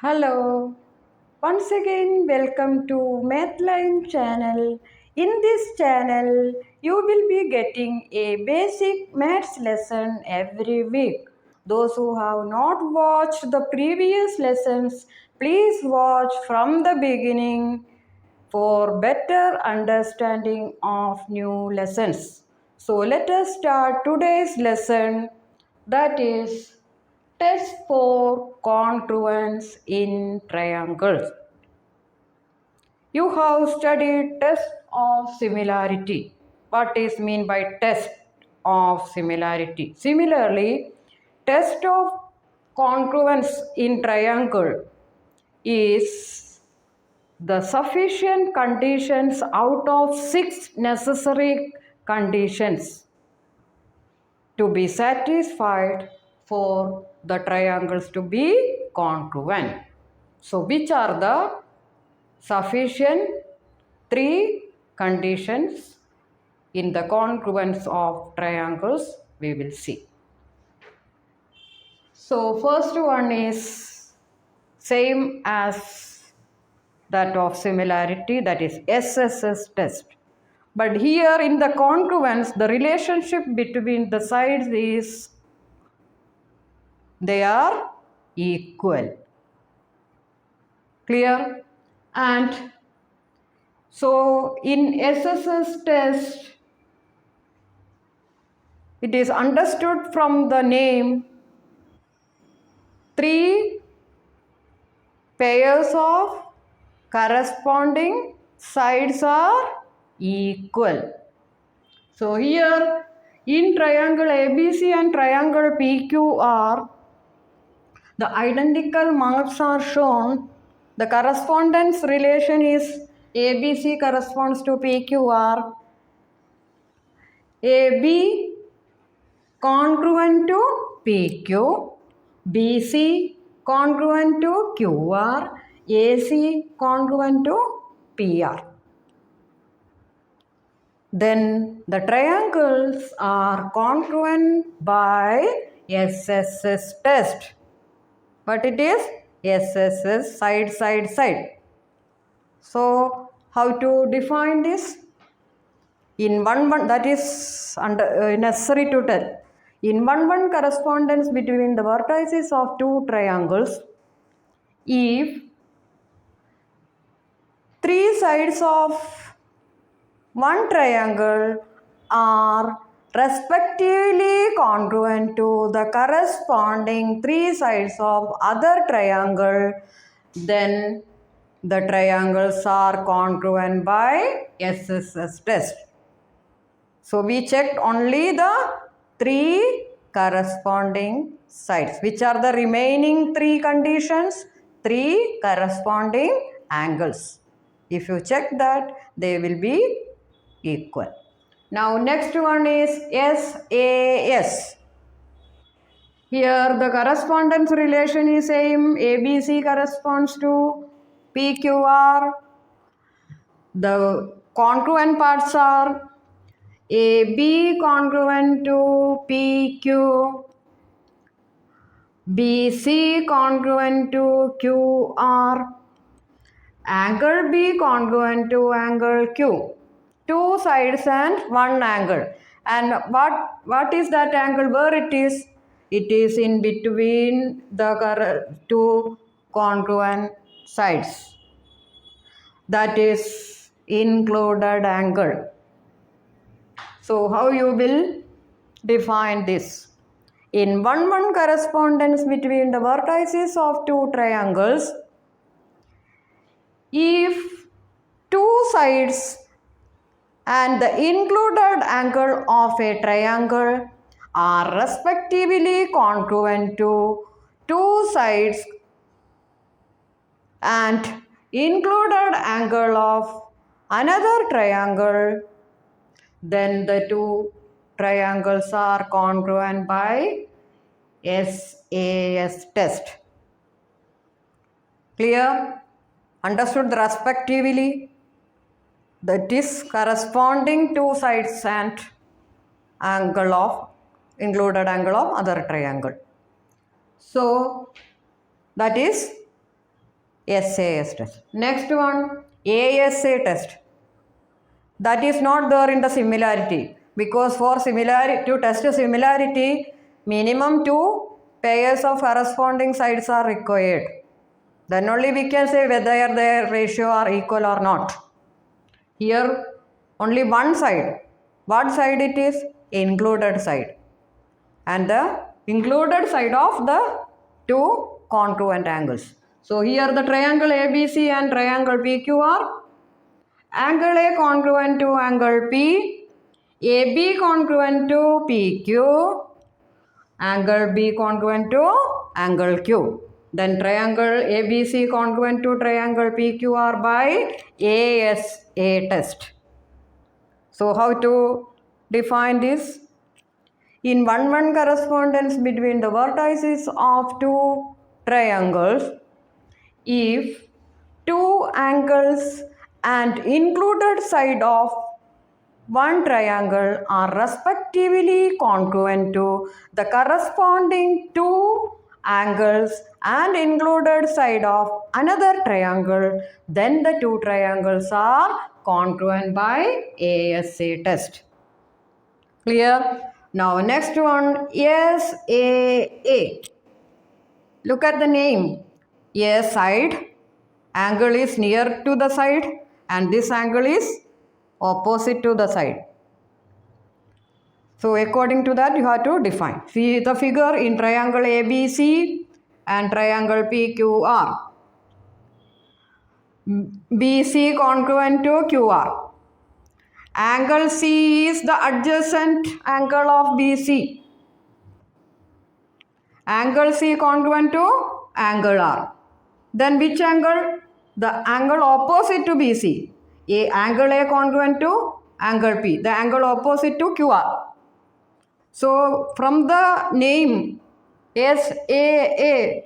Hello, once again welcome to Mathline channel. In this channel, you will be getting a basic maths lesson every week. Those who have not watched the previous lessons, please watch from the beginning for better understanding of new lessons. So let us start today's lesson, that is test for congruence in triangles. You have studied test of similarity. What is mean by test of similarity? Similarly, test of congruence in triangle is the sufficient conditions out of 6 necessary conditions to be satisfied for the triangles to be congruent. So which are the sufficient 3 conditions in the congruence of triangles? We will see. So first one is same as that of similarity, that is SSS test. But here in the congruence, the relationship between the sides is they are equal. Clear? And so in SSS test, it is understood from the name 3 pairs of corresponding sides are equal. So here in triangle ABC and triangle PQR, the identical marks are shown. The correspondence relation is ABC corresponds to PQR, AB congruent to PQ, BC congruent to QR, AC congruent to PR. Then the triangles are congruent by SSS test. But it is SSS side, side, side. So how to define this? In one that is necessary to tell. In one correspondence between the vertices of 2 triangles, if 3 sides of one triangle are respectively congruent to the corresponding 3 sides of other triangle, then the triangles are congruent by SSS test. So we checked only the 3 corresponding sides. Which are the remaining 3 conditions? 3 corresponding angles. If you check that, they will be equal. Now next one is SAS. Here the correspondence relation is same. ABC corresponds to PQR. The congruent parts are AB congruent to PQ, BC congruent to QR, angle B congruent to angle Q. 2 sides and 1 angle. And what is that angle? Where it is? It is in between the 2 congruent sides. That is included angle. So how you will define this? In one correspondence between the vertices of 2 triangles, if 2 sides and the included angle of a triangle are respectively congruent to 2 sides and included angle of another triangle, then the 2 triangles are congruent by SAS test. Clear? Understood the respectively? That is corresponding 2 sides and angle of other triangle. So that is SAS test. Next one, ASA test. That is not there in the similarity, because for similarity, to test similarity, minimum 2 pairs of corresponding sides are required. Then only we can say whether their ratio are equal or not. Here only one side. What side it is? Included side. And the included side of the two congruent angles. So here the triangle ABC and triangle PQ are angle A congruent to angle P, AB congruent to PQ, angle B congruent to angle Q. Then triangle ABC congruent to triangle PQR by ASA test. So how to define this? In 1-1 correspondence between the vertices of two triangles, if two angles and included side of one triangle are respectively congruent to the corresponding two angles and included side of another triangle, then the two triangles are congruent by ASA test. Clear? Now next one, SAA. Look at the name. A side, angle is near to the side, and this angle is opposite to the side. So according to that you have to define. See the figure in triangle ABC and triangle PQR. BC congruent to QR. Angle C is the adjacent angle of BC. Angle C congruent to angle R. Then which angle? The angle opposite to BC. Angle A congruent to angle P. The angle opposite to QR. So from the name SAA,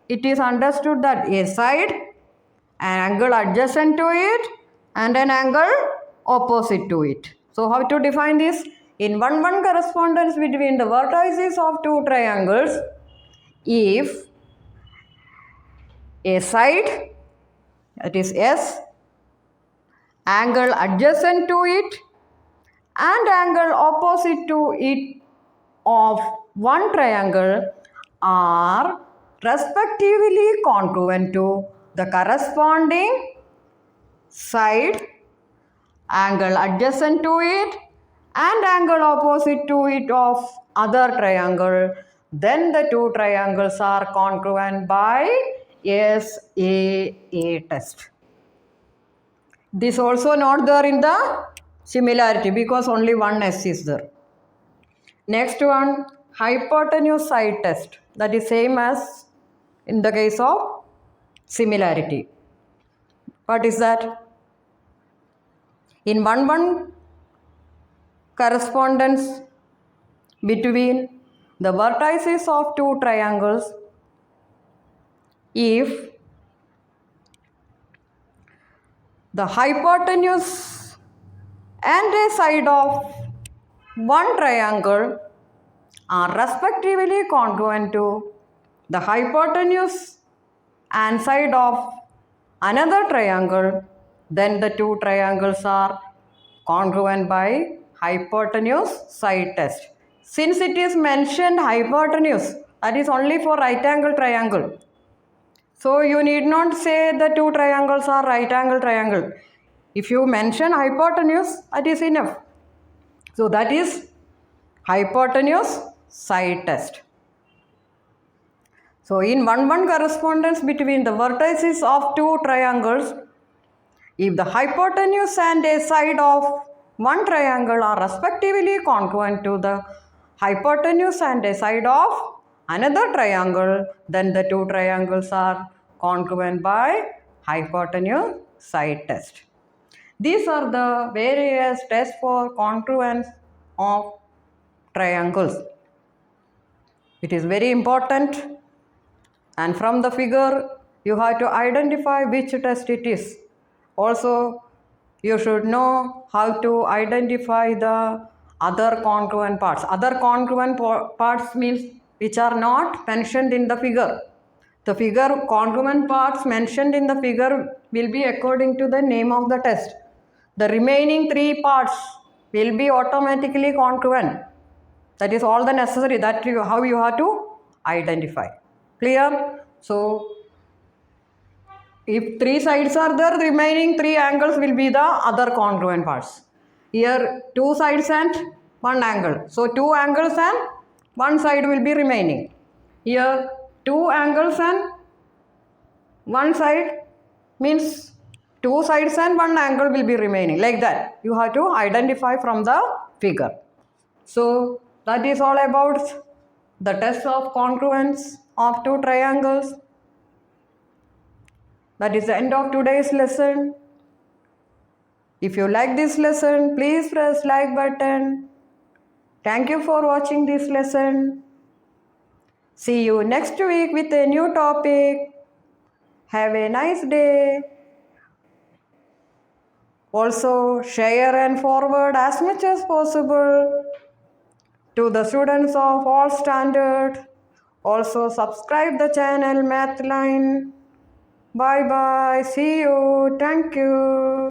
it is understood that a side, an angle adjacent to it, and an angle opposite to it. So how to define this? In 1-1 correspondence between the vertices of two triangles, if a side, that is S, angle adjacent to it and angle opposite to it of one triangle are respectively congruent to the corresponding side, angle adjacent to it and angle opposite to it of other triangle, then the two triangles are congruent by SAA test. This also not there in the similarity because only one S is there. Next one, hypotenuse side test. That is same as in the case of similarity. What is that? In 1-1 correspondence between the vertices of two triangles, if the hypotenuse and a side of one triangle are respectively congruent to the hypotenuse and side of another triangle, then the two triangles are congruent by hypotenuse side test. Since it is mentioned hypotenuse, that is only for right angle triangle. So you need not say the two triangles are right angle triangle. If you mention hypotenuse, that is enough. So that is hypotenuse side test. So in 1-1 correspondence between the vertices of two triangles, if the hypotenuse and a side of one triangle are respectively congruent to the hypotenuse and a side of another triangle, then the two triangles are congruent by hypotenuse side test. These are the various tests for congruence of triangles. It is very important, and from the figure you have to identify which test it is. Also, you should know how to identify the other congruent parts. Other congruent parts means which are not mentioned in the figure. The figure congruent parts mentioned in the figure will be according to the name of the test. The remaining 3 parts will be automatically congruent. That is all the necessary that how you have to identify. Clear? So if 3 sides are there, the remaining 3 angles will be the other congruent parts. Here 2 sides and 1 angle. So 2 angles and 1 side will be remaining. Here 2 angles and 1 side means 2 sides and 1 angle will be remaining. Like that. You have to identify from the figure. So that is all about the test of congruence of 2 triangles. That is the end of today's lesson. If you like this lesson, please press like button. Thank you for watching this lesson. See you next week with a new topic. Have a nice day. Also share and forward as much as possible to the students of all standard. Also subscribe the channel Mathline. Bye bye. See you. Thank you.